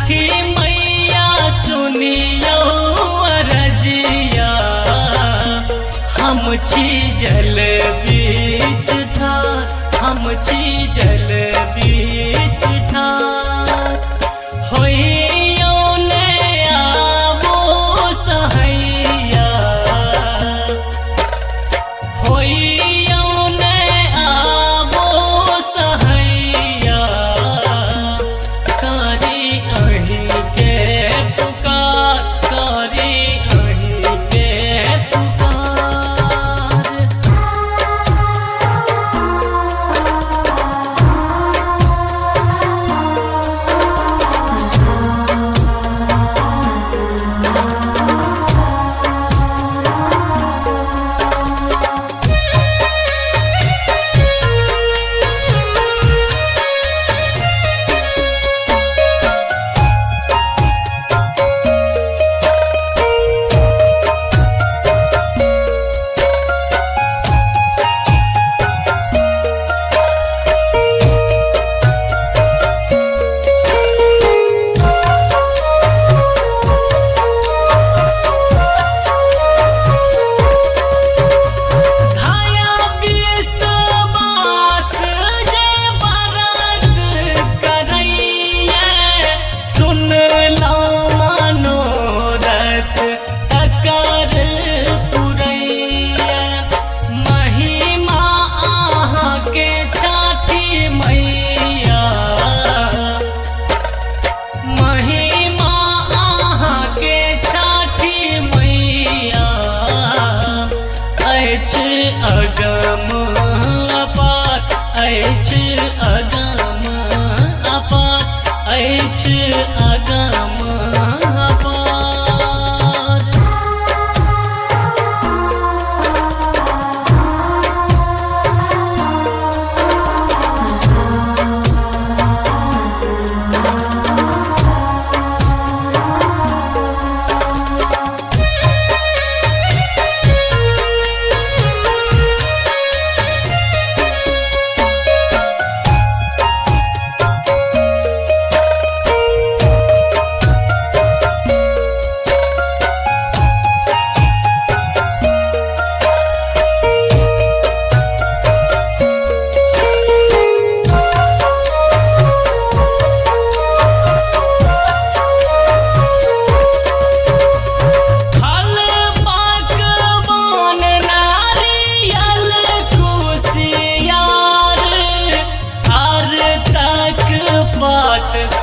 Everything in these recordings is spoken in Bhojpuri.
छठी मैया सुनियो अरजिया, हम छी जल बीच ठार, हम छी जल बीच ठार। होइयो ने आवो सहैया, होइयो ने आवो सहैया, करी अहीं के पुकार, करी अहीं के पुकार। अगम अपार अछि अगम अपार, अछि अगम अपार।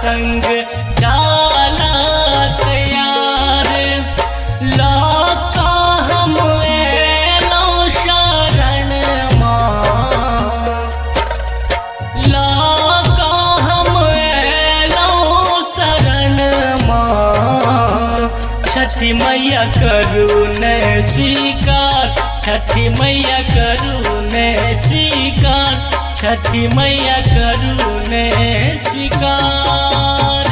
संग डाला तैयार, लौका हम एलो शरण माँ, लौका हम एलो शरण माँ। छठी मैया करू ने स्वीकार, छठी मैया करू ने स्वीकार, छठी मैया करू ने स्वीकार।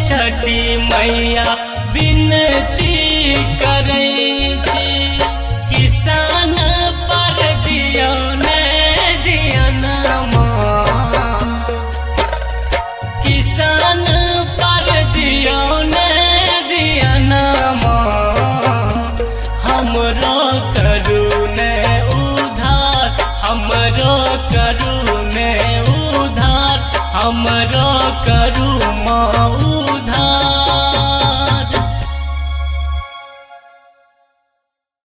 छठी मैया विनती करै छी, किसान पर दियो ने दियनमा, किसान पर दियो ने दियनमा। हमरो करू ने उधार, हमरो करू ने उधार, हमरो